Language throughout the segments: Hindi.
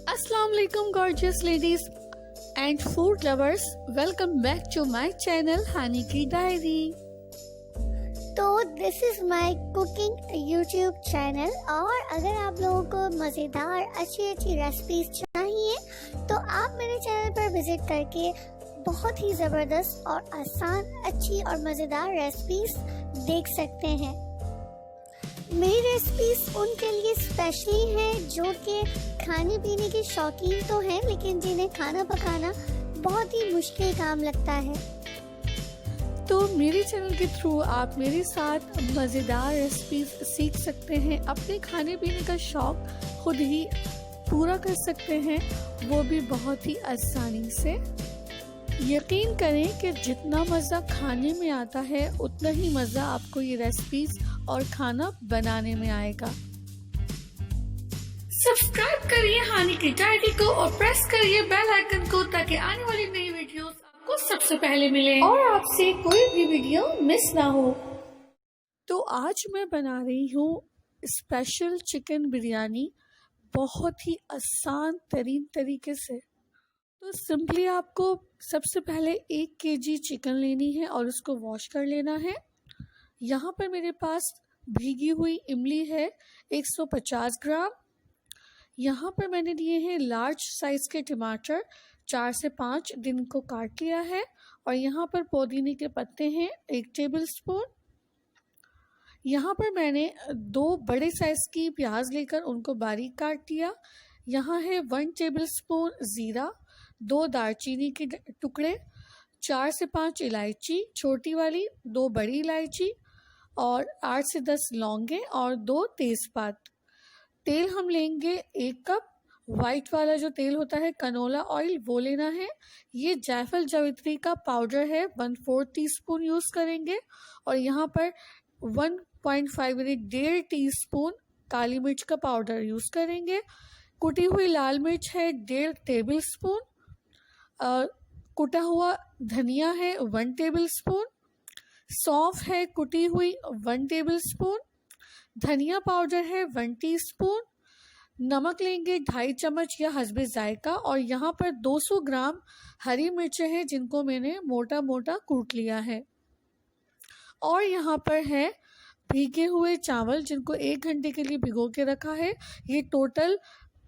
Assalamu alaikum gorgeous ladies and food lovers. Welcome back to my channel Hani की डायरी। तो this is my cooking YouTube channel और अगर आप लोगों को मज़ेदार अच्छी रेसिपीज चाहिए तो आप मेरे चैनल पर विज़िट करके बहुत ही ज़बरदस्त और आसान अच्छी और मज़ेदार रेसिपीज देख सकते हैं। मेरी रेसिपीज उनके लिए स्पेशली हैं जो कि खाने पीने के शौकीन तो हैं लेकिन जिन्हें खाना पकाना बहुत ही मुश्किल काम लगता है। तो मेरे चैनल के थ्रू आप मेरे साथ मज़ेदार रेसिपीज सीख सकते हैं, अपने खाने पीने का शौक खुद ही पूरा कर सकते हैं, वो भी बहुत ही आसानी से। यकीन करें कि जितना मज़ा खाने में आता है उतना ही मज़ा आपको ये रेसिपीज और खाना बनाने में आएगा। सब्सक्राइब करिए हानी की डायरी को और प्रेस करिए बेल आइकन को ताकि आने वाली नई वीडियोस आपको सबसे पहले मिले और आपसे कोई भी वीडियो मिस ना हो। तो आज मैं बना रही हूँ स्पेशल चिकन बिरयानी बहुत ही आसान तरीन तरीके से। तो सिंपली आपको सबसे पहले 1 केजी चिकन लेनी है और उसको वॉश कर लेना है। यहाँ पर मेरे पास भीगी हुई इमली है 150 ग्राम। यहाँ पर मैंने लिए हैं लार्ज साइज़ के टमाटर 4 से 5 दिन को काट लिया है और यहाँ पर पुदीने के पत्ते हैं 1 टेबलस्पून। यहाँ पर मैंने 2 बड़े साइज़ की प्याज लेकर उनको बारीक काट लिया। यहाँ है 1 टेबलस्पून ज़ीरा, 2 दालचीनी के टुकड़े, 4 से 5 इलायची छोटी वाली, 2 बड़ी इलायची और 8 से 10 लौंगे और 2 तेज़पात। तेल हम लेंगे 1 कप। वाइट वाला जो तेल होता है कनोला ऑयल वो लेना है। ये जायफल जावित्री का पाउडर है 1/4 टीस्पून यूज़ करेंगे और यहाँ पर 1.5 यानी 1.5 टीस्पून काली मिर्च का पाउडर यूज़ करेंगे। कुटी हुई लाल मिर्च है 1.5 टेबलस्पून। कुटा हुआ धनिया है 1 टेबलस्पून। सौंफ है कुटी हुई 1 टेबलस्पून। धनिया पाउडर है 1 टीस्पून। नमक लेंगे 2.5 चम्मच या हस्बे जायका और यहाँ पर 200 ग्राम हरी मिर्चें हैं जिनको मैंने मोटा मोटा कूट लिया है। और यहाँ पर है भीगे हुए चावल जिनको 1 घंटे के लिए भिगो के रखा है। ये टोटल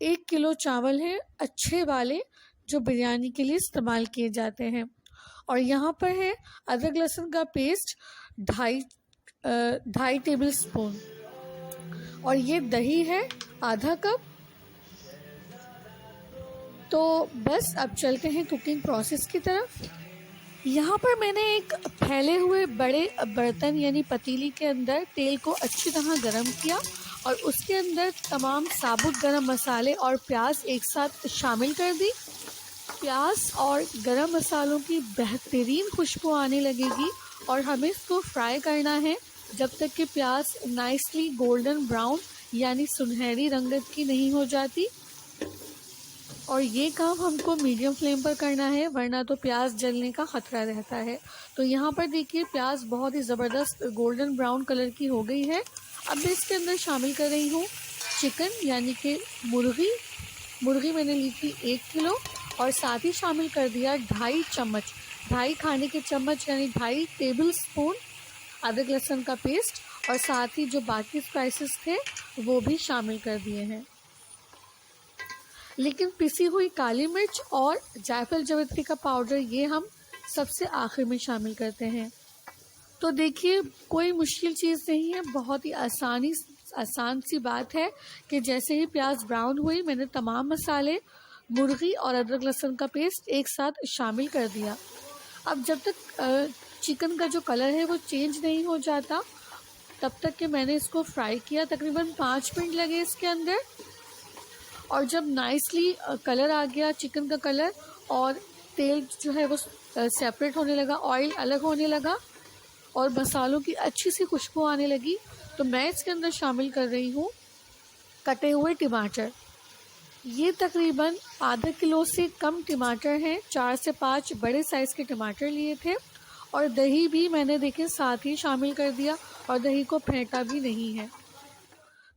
1 किलो चावल है अच्छे वाले जो बिरयानी के लिए इस्तेमाल किए जाते हैं। और यहाँ पर है अदरक लहसुन का पेस्ट 2.5 टेबलस्पून और ये दही है आधा कप। तो बस अब चलते हैं कुकिंग प्रोसेस की तरफ। यहाँ पर मैंने एक फैले हुए बड़े बर्तन यानी पतीली के अंदर तेल को अच्छी तरह गरम किया और उसके अंदर तमाम साबुत गरम मसाले और प्याज एक साथ शामिल कर दी। प्याज और गरम मसालों की बेहतरीन खुशबू आने लगेगी और हमें इसको फ्राई करना है जब तक कि प्याज नाइसली गोल्डन ब्राउन यानी सुनहरी रंगत की नहीं हो जाती। और ये काम हमको मीडियम फ्लेम पर करना है वरना तो प्याज जलने का ख़तरा रहता है। तो यहाँ पर देखिए प्याज बहुत ही ज़बरदस्त गोल्डन ब्राउन कलर की हो गई है। अब मैं इसके अंदर शामिल कर रही हूँ चिकन यानी कि मुर्गी मैंने ली थी 1 किलो और साथ ही शामिल कर दिया 2.5 खाने के चम्मच यानी 2.5 टेबलस्पून अदरक लहसुन का पेस्ट और साथ ही जो बाकी स्पाइसेस थे वो भी शामिल कर दिए हैं। लेकिन पिसी हुई काली मिर्च और जायफल जावित्री का पाउडर ये हम सबसे आखिर में शामिल करते हैं। तो देखिए कोई मुश्किल चीज़ नहीं है, बहुत ही आसान सी बात है कि जैसे ही प्याज ब्राउन हुई मैंने तमाम मसाले मुर्गी और अदरक लहसुन का पेस्ट एक साथ शामिल कर दिया। अब जब तक चिकन का जो कलर है वो चेंज नहीं हो जाता तब तक कि मैंने इसको फ्राई किया। तकरीबन 5 मिनट लगे इसके अंदर और जब नाइसली कलर आ गया चिकन का कलर और तेल जो है वो सेपरेट होने लगा, ऑयल अलग होने लगा और मसालों की अच्छी सी खुशबू आने लगी तो मैं इसके अंदर शामिल कर रही हूँ कटे हुए टमाटर। ये तकरीबन आधा किलो से कम टमाटर हैं, 4 से 5 बड़े साइज़ के टमाटर लिए थे और दही भी मैंने देखें साथ ही शामिल कर दिया और दही को फेंटा भी नहीं है।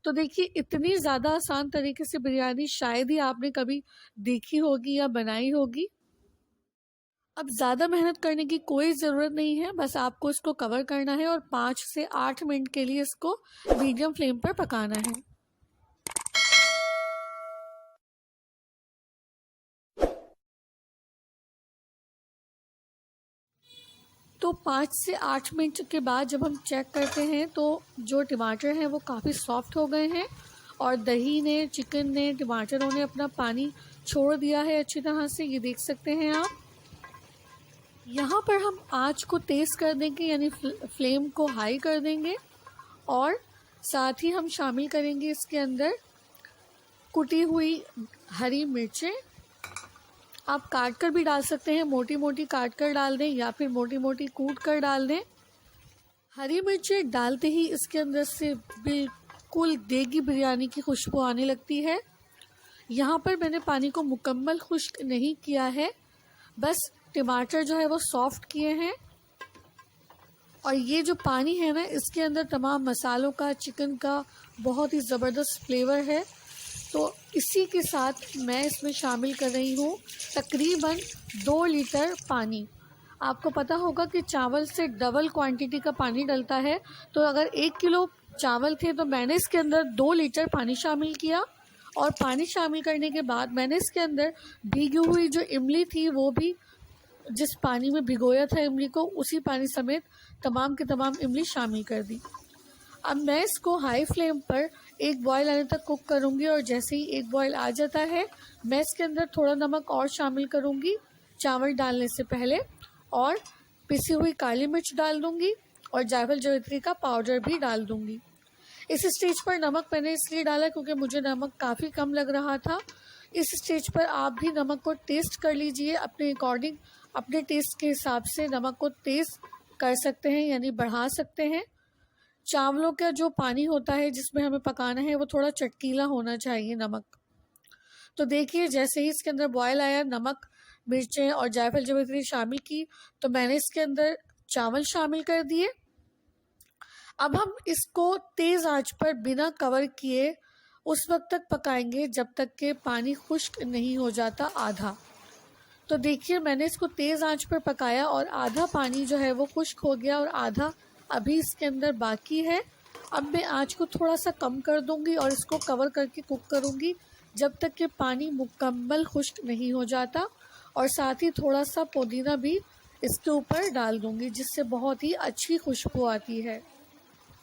तो देखिए इतनी ज़्यादा आसान तरीके से बिरयानी शायद ही आपने कभी देखी होगी या बनाई होगी। अब ज़्यादा मेहनत करने की कोई ज़रूरत नहीं है, बस आपको इसको कवर करना है और 5 से 8 मिनट के लिए इसको मीडियम फ्लेम पर पकाना है। तो 5 से 8 मिनट के बाद जब हम चेक करते हैं तो जो टमाटर हैं वो काफ़ी सॉफ्ट हो गए हैं और दही ने, चिकन ने, टमाटरों ने अपना पानी छोड़ दिया है अच्छी तरह से, ये देख सकते हैं आप। यहाँ पर हम आँच को तेज़ कर देंगे, यानी फ्लेम को हाई कर देंगे और साथ ही हम शामिल करेंगे इसके अंदर कुटी हुई हरी मिर्चें। आप काट कर भी डाल सकते हैं, मोटी मोटी काट कर डाल दें या फिर मोटी मोटी कूट कर डाल दें। हरी मिर्चें डालते ही इसके अंदर से बिल्कुल देगी बिरयानी की खुशबू आने लगती है। यहाँ पर मैंने पानी को मुकम्मल खुश्क नहीं किया है, बस टमाटर जो है वो सॉफ्ट किए हैं और ये जो पानी है ना, इसके अंदर तमाम मसालों का, चिकन का बहुत ही ज़बरदस्त फ्लेवर है। तो इसी के साथ मैं इसमें शामिल कर रही हूँ तकरीबन 2 लीटर पानी। आपको पता होगा कि चावल से डबल क्वांटिटी का पानी डलता है, तो अगर 1 किलो चावल थे तो मैंने इसके अंदर 2 लीटर पानी शामिल किया और पानी शामिल करने के बाद मैंने इसके अंदर भीगी हुई जो इमली थी वो भी, जिस पानी में भिगोया था इमली को, उसी पानी समेत तमाम के तमाम इमली शामिल कर दी। अब मैं इसको हाई फ्लेम पर एक बॉयल आने तक कुक करूंगी और जैसे ही एक बॉयल आ जाता है मैं इसके अंदर थोड़ा नमक और शामिल करूंगी चावल डालने से पहले, और पिसी हुई काली मिर्च डाल दूंगी और जायफल जावित्री का पाउडर भी डाल दूंगी। इस स्टेज पर नमक मैंने इसलिए डाला क्योंकि मुझे नमक काफ़ी कम लग रहा था। इस स्टेज पर आप भी नमक को टेस्ट कर लीजिए अपने अकॉर्डिंग, अपने टेस्ट के हिसाब से नमक को तेज़ कर सकते हैं यानी बढ़ा सकते हैं। चावलों का जो पानी होता है जिसमें हमें पकाना है वो थोड़ा चटकीला होना चाहिए नमक। तो देखिए जैसे ही इसके अंदर बॉयल आया, नमक, मिर्चें और जायफल जावित्री शामिल की, तो मैंने इसके अंदर चावल शामिल कर दिए। अब हम इसको तेज़ आंच पर बिना कवर किए उस वक्त तक पकाएंगे जब तक कि पानी खुश्क नहीं हो जाता आधा। तो देखिए मैंने इसको तेज़ आंच पर पकाया और आधा पानी जो है वो खुश्क हो गया और आधा अभी इसके अंदर बाकी है। अब मैं आंच को थोड़ा सा कम कर दूंगी और इसको कवर करके कुक करूंगी जब तक कि पानी मुकम्मल खुश्क नहीं हो जाता, और साथ ही थोड़ा सा पुदीना भी इसके ऊपर डाल दूंगी जिससे बहुत ही अच्छी खुशबू आती है।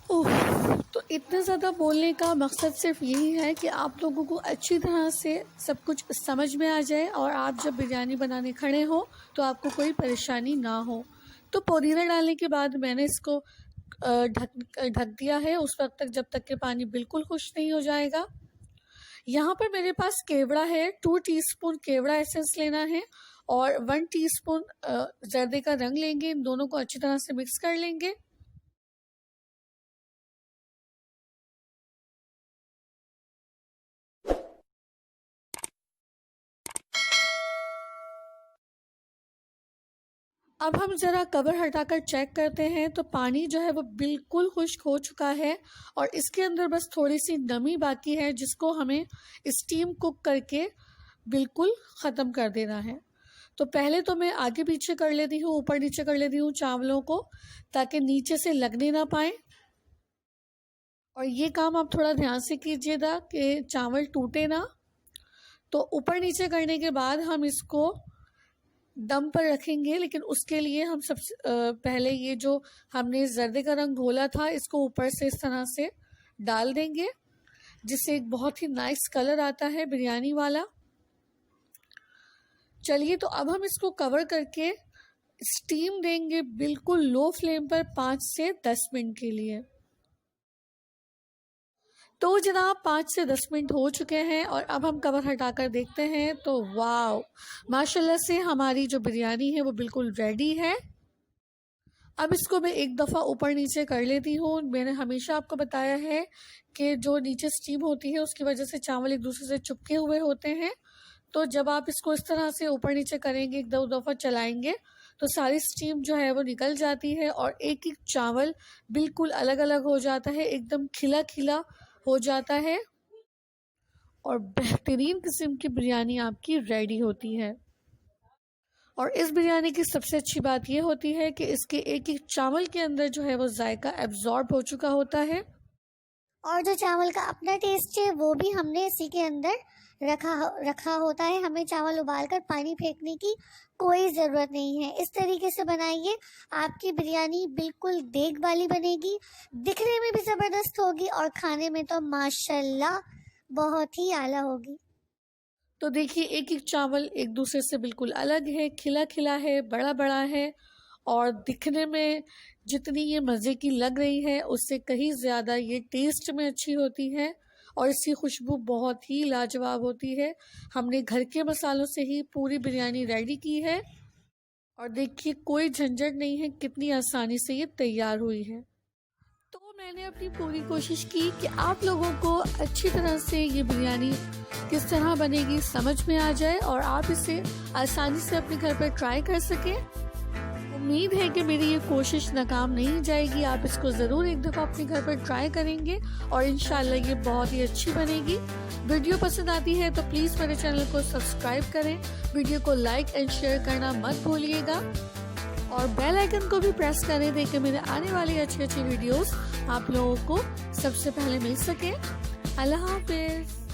तो इतना ज़्यादा बोलने का मकसद सिर्फ यही है कि आप लोगों को अच्छी तरह से सब कुछ समझ में आ जाए और आप जब बिरयानी बनाने खड़े हो तो आपको कोई परेशानी ना हो। तो पुदीना डालने के बाद मैंने इसको ढक दिया है उस वक्त तक जब तक कि पानी बिल्कुल खुश्क नहीं हो जाएगा। यहाँ पर मेरे पास केवड़ा है, 2 टीस्पून केवड़ा एसेंस लेना है और 1 टीस्पून जर्दे का रंग लेंगे। इन दोनों को अच्छी तरह से मिक्स कर लेंगे। अब हम ज़रा कवर हटाकर चेक करते हैं तो पानी जो है वो बिल्कुल खुश्क हो चुका है और इसके अंदर बस थोड़ी सी नमी बाकी है जिसको हमें स्टीम कुक करके बिल्कुल ख़त्म कर देना है। तो पहले तो मैं आगे पीछे कर लेती हूँ, ऊपर नीचे कर लेती हूँ चावलों को, ताकि नीचे से लगने ना पाए। और ये काम आप थोड़ा ध्यान से कीजिएगा कि चावल टूटे ना। तो ऊपर नीचे करने के बाद हम इसको दम पर रखेंगे, लेकिन उसके लिए हम सबसे पहले ये जो हमने जर्दे का रंग घोला था इसको ऊपर से इस तरह से डाल देंगे जिससे एक बहुत ही नाइस कलर आता है बिरयानी वाला। चलिए तो अब हम इसको कवर करके स्टीम देंगे बिल्कुल लो फ्लेम पर 5 से 10 मिनट के लिए। तो जनाब 5 से 10 मिनट हो चुके हैं और अब हम कवर हटाकर देखते हैं तो वाव, माशाल्लाह से हमारी जो बिरयानी है वो बिल्कुल रेडी है। अब इसको मैं एक दफ़ा ऊपर नीचे कर लेती हूँ। मैंने हमेशा आपको बताया है कि जो नीचे स्टीम होती है उसकी वजह से चावल एक दूसरे से चिपके हुए होते हैं। तो जब आप इसको इस तरह से ऊपर नीचे करेंगे, एक दो दफ़ा चलाएंगे, तो सारी स्टीम जो है वो निकल जाती है और एक एक चावल बिल्कुल अलग अलग हो जाता है, एकदम खिला खिला हो जाता है और बेहतरीन किस्म की बिरयानी आपकी रेडी होती है। और इस बिरयानी की सबसे अच्छी बात यह होती है कि इसके एक एक चावल के अंदर जो है वो जायका एब्जॉर्ब हो चुका होता है। और जो चावल का अपना टेस्ट है वो भी हमने इसी के अंदर रखा होता है। हमें चावल उबालकर पानी फेंकने की कोई ज़रूरत नहीं है। इस तरीके से बनाइए, आपकी बिरयानी बिल्कुल देग वाली बनेगी, दिखने में भी ज़बरदस्त होगी और खाने में तो माशाल्लाह बहुत ही आला होगी। तो देखिए एक एक चावल एक दूसरे से बिल्कुल अलग है, खिला खिला है, बड़ा बड़ा है और दिखने में जितनी ये मज़े की लग रही है उससे कहीं ज़्यादा ये टेस्ट में अच्छी होती है और इसकी खुशबू बहुत ही लाजवाब होती है। हमने घर के मसालों से ही पूरी बिरयानी रेडी की है और देखिए कोई झंझट नहीं है, कितनी आसानी से ये तैयार हुई है। तो मैंने अपनी पूरी कोशिश की कि आप लोगों को अच्छी तरह से ये बिरयानी किस तरह बनेगी समझ में आ जाए और आप इसे आसानी से अपने घर पर ट्राई कर सकें। उम्मीद है कि मेरी ये कोशिश नाकाम नहीं जाएगी, आप इसको ज़रूर एक दफ़ा अपने घर पर ट्राई करेंगे और इंशाल्लाह ये बहुत ही अच्छी बनेगी। वीडियो पसंद आती है तो प्लीज़ मेरे चैनल को सब्सक्राइब करें, वीडियो को लाइक एंड शेयर करना मत भूलिएगा और बेल आइकन को भी प्रेस करें ताकि मेरे आने वाली अच्छी अच्छी वीडियोस आप लोगों को सबसे पहले मिल सके। अल्लाह हाफिज़।